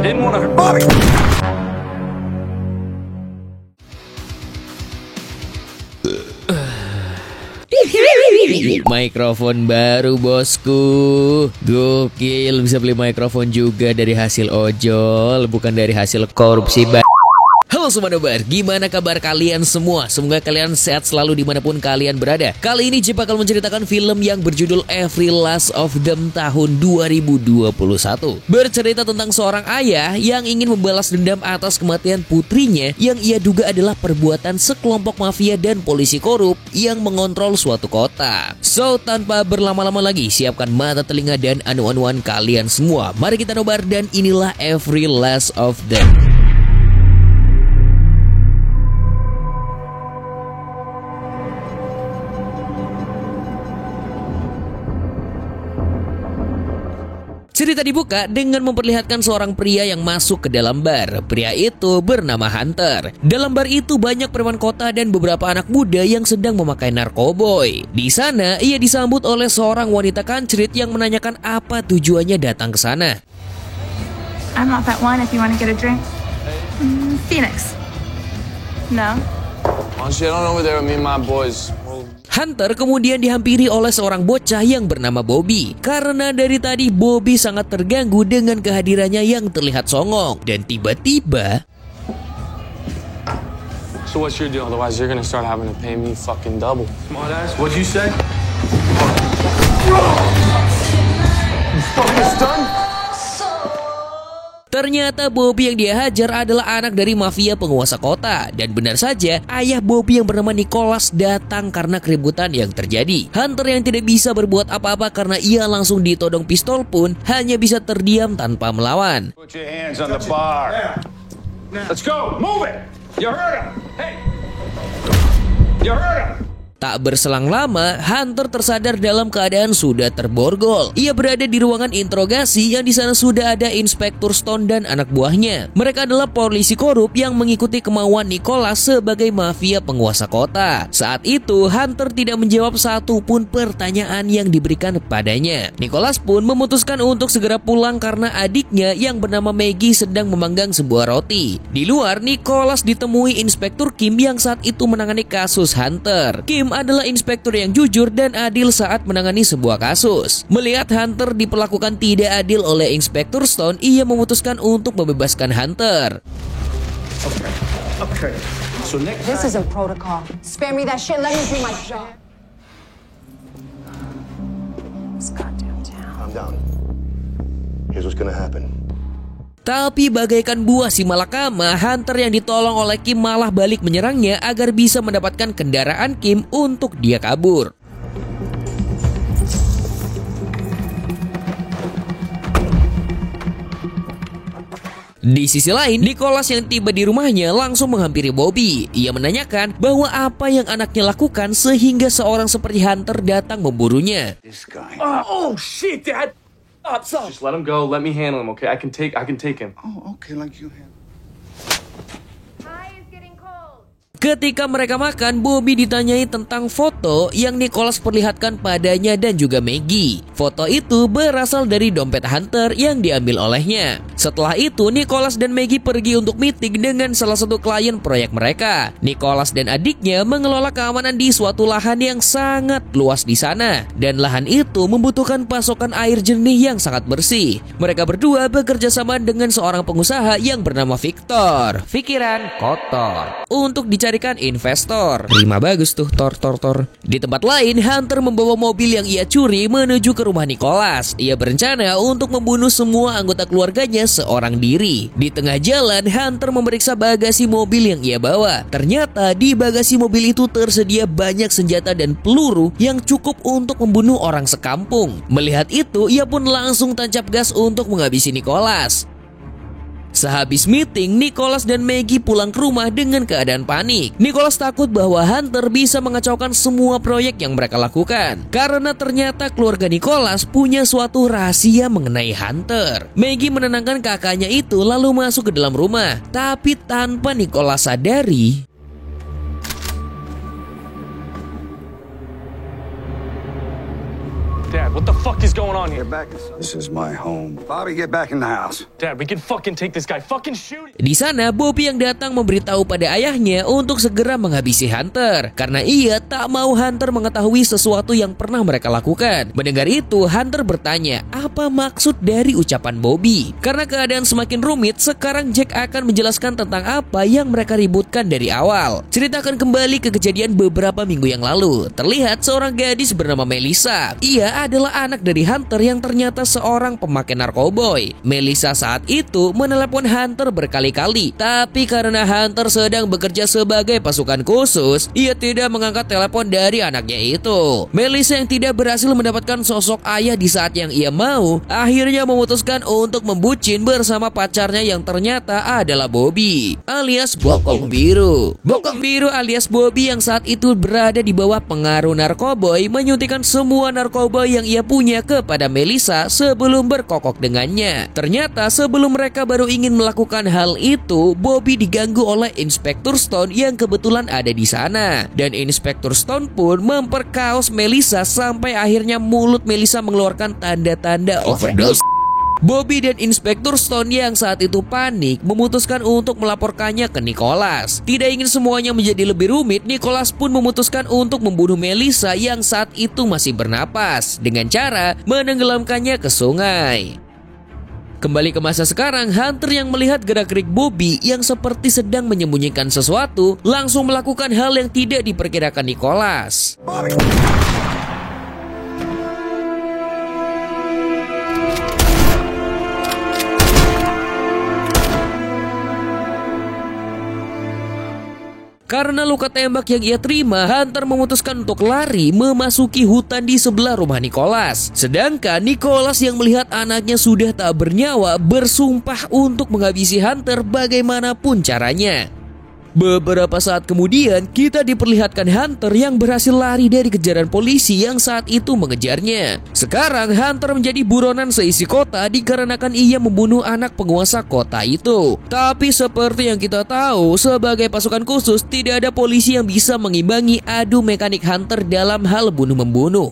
didn't want to hurt Bobby. Mikrofon baru bosku. Gokil, bisa beli mikrofon juga dari hasil ojol, bukan dari hasil korupsi. Halo Sobat Nobar, gimana kabar kalian semua? Semoga kalian sehat selalu dimanapun kalian berada. Kali ini Jep bakal menceritakan film yang berjudul Every Last of Them tahun 2021. Bercerita tentang seorang ayah yang ingin membalas dendam atas kematian putrinya yang ia duga adalah perbuatan sekelompok mafia dan polisi korup yang mengontrol suatu kota. So, tanpa berlama-lama lagi, siapkan mata, telinga, dan anu-anuan kalian semua. Mari kita nobar dan inilah Every Last of Them. Cerita dibuka dengan memperlihatkan seorang pria yang masuk ke dalam bar. Pria itu bernama Hunter. Dalam bar itu banyak preman kota dan beberapa anak muda yang sedang memakai narkoboy. Di sana ia disambut oleh seorang wanita kancrit yang menanyakan apa tujuannya datang ke sana. I'm not that one if you want to get a drink. Phoenix. No. Why don't you head on over there with me and my boys? Hunter kemudian dihampiri oleh seorang bocah yang bernama Bobby. Karena dari tadi Bobby sangat terganggu dengan kehadirannya yang terlihat songong. Dan tiba-tiba... So what's your deal? Otherwise you're gonna start having to pay me fucking double. Smart ass, what'd you say? You fucking stunned? Ternyata Bobby yang dia hajar adalah anak dari mafia penguasa kota. Dan benar saja, ayah Bobby yang bernama Nicholas datang karena keributan yang terjadi. Hunter yang tidak bisa berbuat apa-apa karena ia langsung ditodong pistol pun hanya bisa terdiam tanpa melawan. Put your hands on the bar. Let's go, move it. You heard him. Hey. You heard him. Tak berselang lama, Hunter tersadar dalam keadaan sudah terborgol. Ia berada di ruangan interogasi yang di sana sudah ada Inspektur Stone dan anak buahnya. Mereka adalah polisi korup yang mengikuti kemauan Nicholas sebagai mafia penguasa kota. Saat itu, Hunter tidak menjawab satu pun pertanyaan yang diberikan padanya. Nicholas pun memutuskan untuk segera pulang karena adiknya yang bernama Maggie sedang memanggang sebuah roti. Di luar, Nicholas ditemui Inspektur Kim yang saat itu menangani kasus Hunter. Kim adalah inspektur yang jujur dan adil saat menangani sebuah kasus. Melihat Hunter diperlakukan tidak adil oleh Inspektur Stone, ia memutuskan untuk membebaskan Hunter. Okay. So next This isn't protocol. Spare me that shit. Let me do my job. This goddamn town. Calm down. Here's what's gonna happen. Tapi bagaikan buah si malakama, Hunter yang ditolong oleh Kim malah balik menyerangnya agar bisa mendapatkan kendaraan Kim untuk dia kabur. Di sisi lain, Nicholas yang tiba di rumahnya langsung menghampiri Bobby. Ia menanyakan bahwa apa yang anaknya lakukan sehingga seorang seperti Hunter datang memburunya. this guy. Oh shit, Dad! Stop. Just let him go. Let me handle him, okay? I can take him. Oh, okay, like you have. Ketika mereka makan, Bobby ditanyai tentang foto yang Nicholas perlihatkan padanya dan juga Maggie. Foto itu berasal dari dompet Hunter yang diambil olehnya. Setelah itu, Nicholas dan Maggie pergi untuk meeting dengan salah satu klien proyek mereka. Nicholas dan adiknya mengelola keamanan di suatu lahan yang sangat luas di sana. Dan lahan itu membutuhkan pasokan air jernih yang sangat bersih. Mereka berdua bekerja sama dengan seorang pengusaha yang bernama Victor. Pikiran kotor. Untuk dicarikan investor. Terima bagus tuh, Tor. Di tempat lain, Hunter membawa mobil yang ia curi menuju ke rumah Nicholas. Ia berencana untuk membunuh semua anggota keluarganya seorang diri. Di tengah jalan, Hunter memeriksa bagasi mobil yang ia bawa. Ternyata di bagasi mobil itu tersedia banyak senjata dan peluru yang cukup untuk membunuh orang sekampung. Melihat itu, ia pun langsung tancap gas untuk menghabisi Nicholas. Sehabis meeting, Nicholas dan Maggie pulang ke rumah dengan keadaan panik. Nicholas takut bahwa Hunter bisa mengacaukan semua proyek yang mereka lakukan. Karena ternyata keluarga Nicholas punya suatu rahasia mengenai Hunter. Maggie menenangkan kakaknya itu lalu masuk ke dalam rumah. Tapi tanpa Nicholas sadari, Dad, what the fuck is going on here? This is my home. Bobby, get back in the house. Dad, we can fucking take this guy. Fucking shoot it. Di sana, Bobby yang datang memberitahu pada ayahnya untuk segera menghabisi Hunter karena ia tak mau Hunter mengetahui sesuatu yang pernah mereka lakukan. Mendengar itu, Hunter bertanya apa maksud dari ucapan Bobby. Karena keadaan semakin rumit, sekarang Jack akan menjelaskan tentang apa yang mereka ributkan dari awal. Cerita akan kembali ke kejadian beberapa minggu yang lalu. Terlihat seorang gadis bernama Melissa. Ia adalah anak dari Hunter yang ternyata seorang pemakai narkoboy. Melissa saat itu menelepon Hunter berkali-kali, tapi karena Hunter sedang bekerja sebagai pasukan khusus, ia tidak mengangkat telepon dari anaknya itu. Melissa yang tidak berhasil mendapatkan sosok ayah di saat yang ia mau, akhirnya memutuskan untuk membucin bersama pacarnya yang ternyata adalah Bobby, alias Bokong Biru. Bokong Biru alias Bobby yang saat itu berada di bawah pengaruh narkoboy menyuntikkan semua narkoboy yang ia punya kepada Melissa sebelum berkokok dengannya. Ternyata sebelum mereka baru ingin melakukan hal itu, Bobby diganggu oleh Inspektur Stone yang kebetulan ada di sana. Dan Inspektur Stone pun memperkaos Melissa sampai akhirnya mulut Melissa mengeluarkan tanda-tanda overdose. Bobby dan Inspektur Stone yang saat itu panik memutuskan untuk melaporkannya ke Nicholas. Tidak ingin semuanya menjadi lebih rumit, Nicholas pun memutuskan untuk membunuh Melissa yang saat itu masih bernapas dengan cara menenggelamkannya ke sungai. Kembali ke masa sekarang, Hunter yang melihat gerak-gerik Bobby yang seperti sedang menyembunyikan sesuatu langsung melakukan hal yang tidak diperkirakan Nicholas. Karena luka tembak yang ia terima, Hunter memutuskan untuk lari memasuki hutan di sebelah rumah Nicholas. Sedangkan Nicholas yang melihat anaknya sudah tak bernyawa bersumpah untuk menghabisi Hunter bagaimanapun caranya. Beberapa saat kemudian, kita diperlihatkan Hunter yang berhasil lari dari kejaran polisi yang saat itu mengejarnya. Sekarang Hunter menjadi buronan seisi kota dikarenakan ia membunuh anak penguasa kota itu. Tapi seperti yang kita tahu, sebagai pasukan khusus tidak ada polisi yang bisa mengimbangi adu mekanik Hunter dalam hal bunuh-membunuh.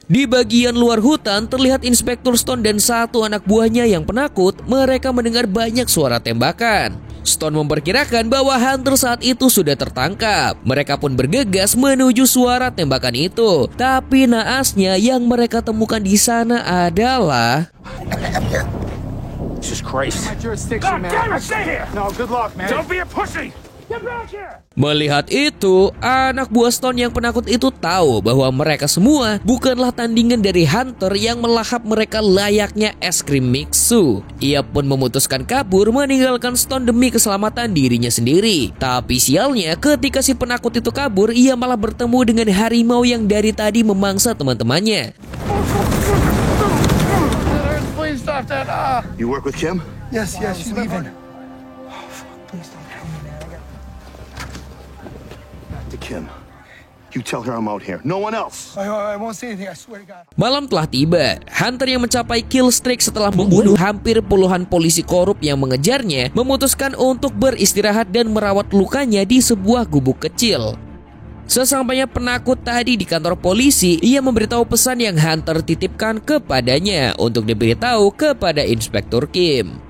Di bagian luar hutan terlihat Inspektur Stone dan satu anak buahnya yang penakut. Mereka mendengar banyak suara tembakan. Stone memperkirakan bahwa Hunter saat itu sudah tertangkap. Mereka pun bergegas menuju suara tembakan itu. Tapi naasnya yang mereka temukan di sana adalah Jesus Christ. God damn it, stay here! No, good luck, man. Don't be a pussy! Get back here! Melihat itu, anak buah Stone yang penakut itu tahu bahwa mereka semua bukanlah tandingan dari Hunter yang melahap mereka layaknya es krim mixu. Ia pun memutuskan kabur meninggalkan Stone demi keselamatan dirinya sendiri. Tapi sialnya, ketika si penakut itu kabur, ia malah bertemu dengan harimau yang dari tadi memangsa teman-temannya. Please stop that. You work with Kim? Yes, she's leaving. To Kim. You tell her I'm out here. No one else. I won't say anything, I swear to God. Malam telah tiba. Hunter yang mencapai kill streak setelah membunuh hampir puluhan polisi korup yang mengejarnya memutuskan untuk beristirahat dan merawat lukanya di sebuah gubuk kecil. Sesampainya penakut tadi di kantor polisi, ia memberitahu pesan yang Hunter titipkan kepadanya untuk diberitahu kepada Inspektur Kim.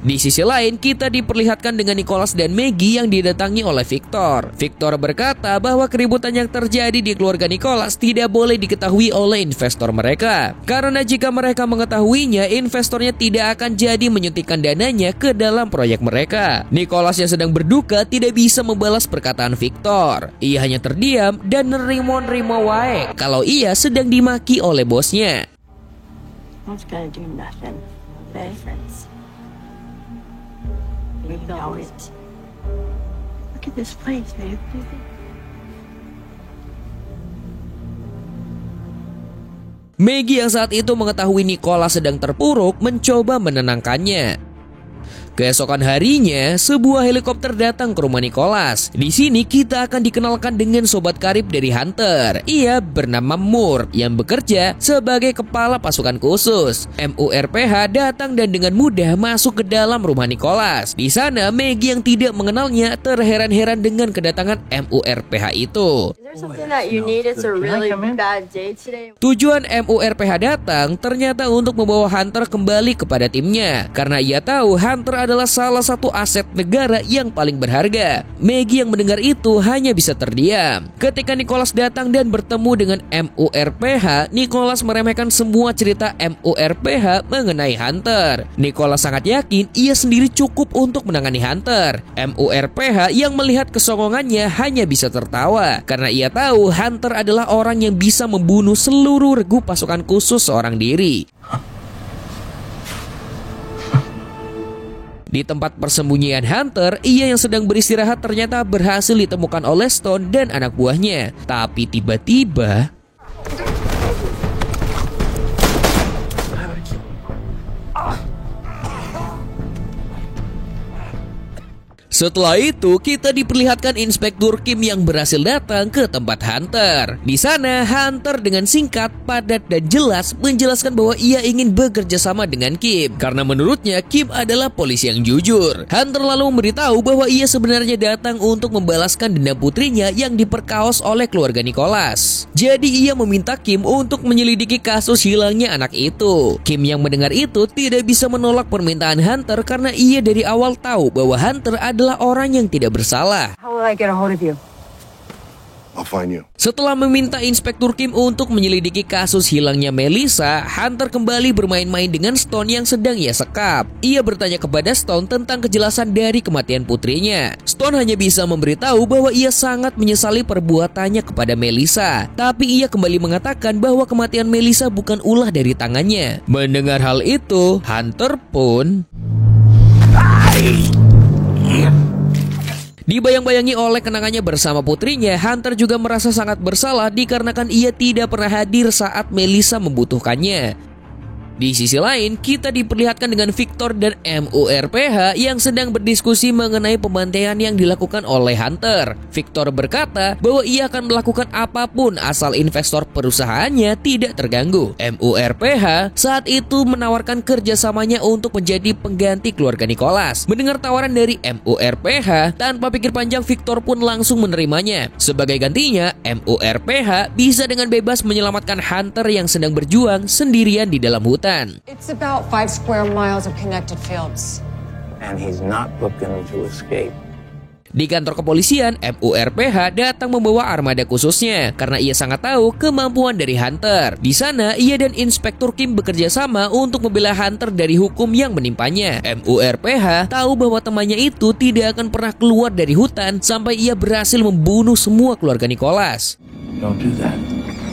Di sisi lain, kita diperlihatkan dengan Nicholas dan Maggie yang didatangi oleh Victor. Victor berkata bahwa keributan yang terjadi di keluarga Nicholas tidak boleh diketahui oleh investor mereka. Karena jika mereka mengetahuinya, investornya tidak akan jadi menyuntikkan dananya ke dalam proyek mereka. Nicholas yang sedang berduka tidak bisa membalas perkataan Victor. Ia hanya terdiam dan nerimo-nerimo wae kalau ia sedang dimaki oleh bosnya. What's gonna do nothing, okay? We know it. Look at this place, babe. Maggie yang saat itu mengetahui Nicholas sedang terpuruk mencoba menenangkannya. Keesokan harinya, sebuah helikopter datang ke rumah Nicholas. Di sini kita akan dikenalkan dengan sobat karib dari Hunter. Ia bernama Moore yang bekerja sebagai kepala pasukan khusus. MURPH datang dan dengan mudah masuk ke dalam rumah Nicholas. Di sana, Maggie yang tidak mengenalnya terheran-heran dengan kedatangan MURPH itu. Tujuan MURPH datang ternyata untuk membawa Hunter kembali kepada timnya karena ia tahu Hunter adalah salah satu aset negara yang paling berharga. Maggie yang mendengar itu hanya bisa terdiam. Ketika Nicholas datang dan bertemu dengan MURPH, Nicholas meremehkan semua cerita MURPH mengenai Hunter. Nicholas sangat yakin ia sendiri cukup untuk menangani Hunter. MURPH yang melihat kesongongannya hanya bisa tertawa karena ia tahu Hunter adalah orang yang bisa membunuh seluruh regu pasukan khusus seorang diri. Di tempat persembunyian Hunter, ia yang sedang beristirahat ternyata berhasil ditemukan oleh Stone dan anak buahnya. Tapi tiba-tiba setelah itu, kita diperlihatkan Inspektur Kim yang berhasil datang ke tempat Hunter. Di sana, Hunter dengan singkat, padat, dan jelas menjelaskan bahwa ia ingin bekerja sama dengan Kim. Karena menurutnya, Kim adalah polisi yang jujur. Hunter lalu memberitahu bahwa ia sebenarnya datang untuk membalaskan dendam putrinya yang diperkaos oleh keluarga Nicholas. Jadi ia meminta Kim untuk menyelidiki kasus hilangnya anak itu. Kim yang mendengar itu tidak bisa menolak permintaan Hunter karena ia dari awal tahu bahwa Hunter adalah orang yang tidak bersalah. How will I get a hold of you? I'll find you. Setelah meminta Inspektur Kim untuk menyelidiki kasus hilangnya Melissa, Hunter kembali bermain-main dengan Stone yang sedang ia sekap. Ia bertanya kepada Stone tentang kejelasan dari kematian putrinya. Stone hanya bisa memberitahu bahwa ia sangat menyesali perbuatannya kepada Melissa. Tapi ia kembali mengatakan bahwa kematian Melissa bukan ulah dari tangannya. Mendengar hal itu, Hunter pun dibayang-bayangi oleh kenangannya bersama putrinya. Hunter juga merasa sangat bersalah dikarenakan ia tidak pernah hadir saat Melissa membutuhkannya. Di sisi lain, kita diperlihatkan dengan Victor dan MURPH yang sedang berdiskusi mengenai pembantaian yang dilakukan oleh Hunter. Victor berkata bahwa ia akan melakukan apapun asal investor perusahaannya tidak terganggu. MURPH saat itu menawarkan kerjasamanya untuk menjadi pengganti keluarga Nicholas. Mendengar tawaran dari MURPH, tanpa pikir panjang Victor pun langsung menerimanya. Sebagai gantinya, MURPH bisa dengan bebas menyelamatkan Hunter yang sedang berjuang sendirian di dalam hutan. It's about 5 square miles of connected fields. And he's not looking to escape. Di kantor kepolisian, MURPH datang membawa armada khususnya karena ia sangat tahu kemampuan dari Hunter. Di sana, ia dan Inspektur Kim bekerja sama untuk membela Hunter dari hukum yang menimpanya. MURPH tahu bahwa temannya itu tidak akan pernah keluar dari hutan sampai ia berhasil membunuh semua keluarga Nicholas. Don't do that.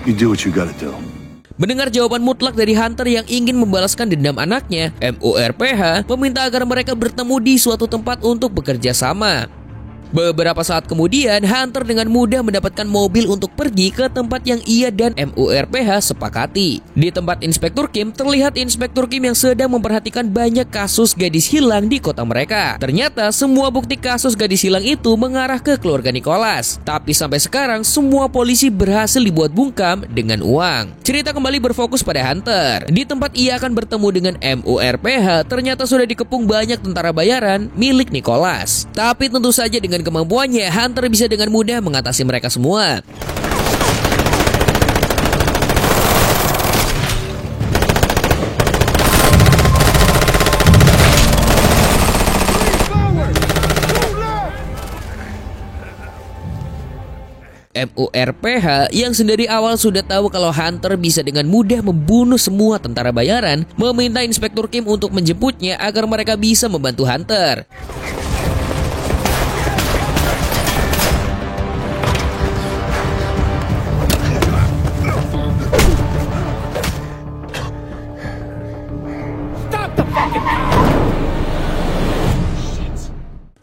You do what you gotta do. Mendengar jawaban mutlak dari Hunter yang ingin membalaskan dendam anaknya, MURPH meminta agar mereka bertemu di suatu tempat untuk bekerja sama. Beberapa saat kemudian, Hunter dengan mudah mendapatkan mobil untuk pergi ke tempat yang ia dan MURPH sepakati. Di tempat Inspektur Kim, terlihat Inspektur Kim yang sedang memperhatikan banyak kasus gadis hilang di kota mereka. Ternyata semua bukti kasus gadis hilang itu mengarah ke keluarga Nicholas. Tapi sampai sekarang, semua polisi berhasil dibuat bungkam dengan uang. Cerita kembali berfokus pada Hunter. Di tempat ia akan bertemu dengan MURPH, ternyata sudah dikepung banyak tentara bayaran milik Nicholas. Tapi tentu saja dengan kemampuannya, Hunter bisa dengan mudah mengatasi mereka semua. MURPH yang sendiri awal sudah tahu kalau Hunter bisa dengan mudah membunuh semua tentara bayaran, meminta Inspektur Kim untuk menjemputnya agar mereka bisa membantu Hunter.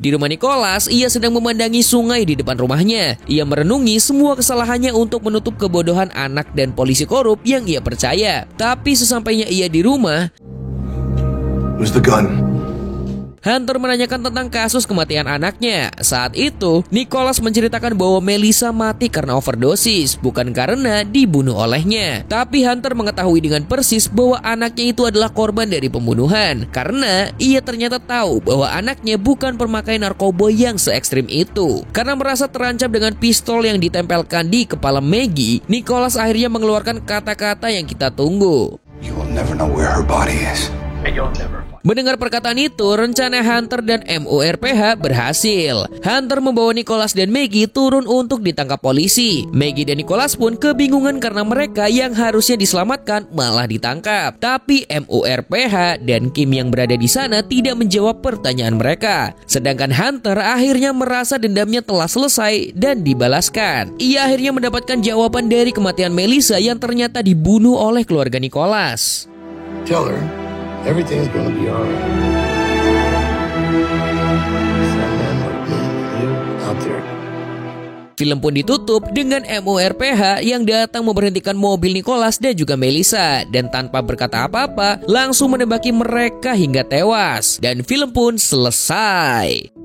Di rumah Nicholas, ia sedang memandangi sungai di depan rumahnya. Ia merenungi semua kesalahannya untuk menutup kebodohan anak dan polisi korup yang ia percaya. Tapi sesampainya ia di rumah, Where's the gun? Hunter menanyakan tentang kasus kematian anaknya. Saat itu, Nicholas menceritakan bahwa Melissa mati karena overdosis, bukan karena dibunuh olehnya. Tapi Hunter mengetahui dengan persis bahwa anaknya itu adalah korban dari pembunuhan, karena ia ternyata tahu bahwa anaknya bukan pemakai narkoba yang se-ekstrim itu. Karena merasa terancam dengan pistol yang ditempelkan di kepala Maggie, Nicholas akhirnya mengeluarkan kata-kata yang kita tunggu. You will never know where her body is. And you'll never. Mendengar perkataan itu, rencana Hunter dan MURPH berhasil. Hunter membawa Nicholas dan Maggie turun untuk ditangkap polisi. Maggie dan Nicholas pun kebingungan karena mereka yang harusnya diselamatkan malah ditangkap. Tapi MURPH dan Kim yang berada di sana tidak menjawab pertanyaan mereka. Sedangkan Hunter akhirnya merasa dendamnya telah selesai dan dibalaskan. Ia akhirnya mendapatkan jawaban dari kematian Melissa yang ternyata dibunuh oleh keluarga Nicholas. Tell her everything's gonna be all right. Some man like me, you out there. Film pun ditutup dengan MURPH yang datang memberhentikan mobil Nicholas dan juga Melissa, dan tanpa berkata apa-apa langsung menembaki mereka hingga tewas, dan film pun selesai.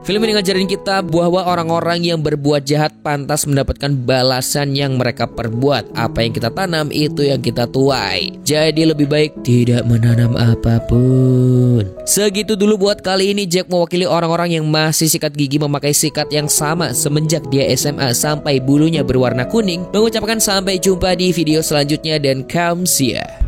Film ini ngajarin kita bahwa orang-orang yang berbuat jahat pantas mendapatkan balasan yang mereka perbuat. Apa yang kita tanam itu yang kita tuai. Jadi lebih baik tidak menanam apapun. Segitu dulu buat kali ini. Jack mewakili orang-orang yang masih sikat gigi memakai sikat yang sama semenjak dia SMA sampai bulunya berwarna kuning, mengucapkan sampai jumpa di video selanjutnya dan kamsia.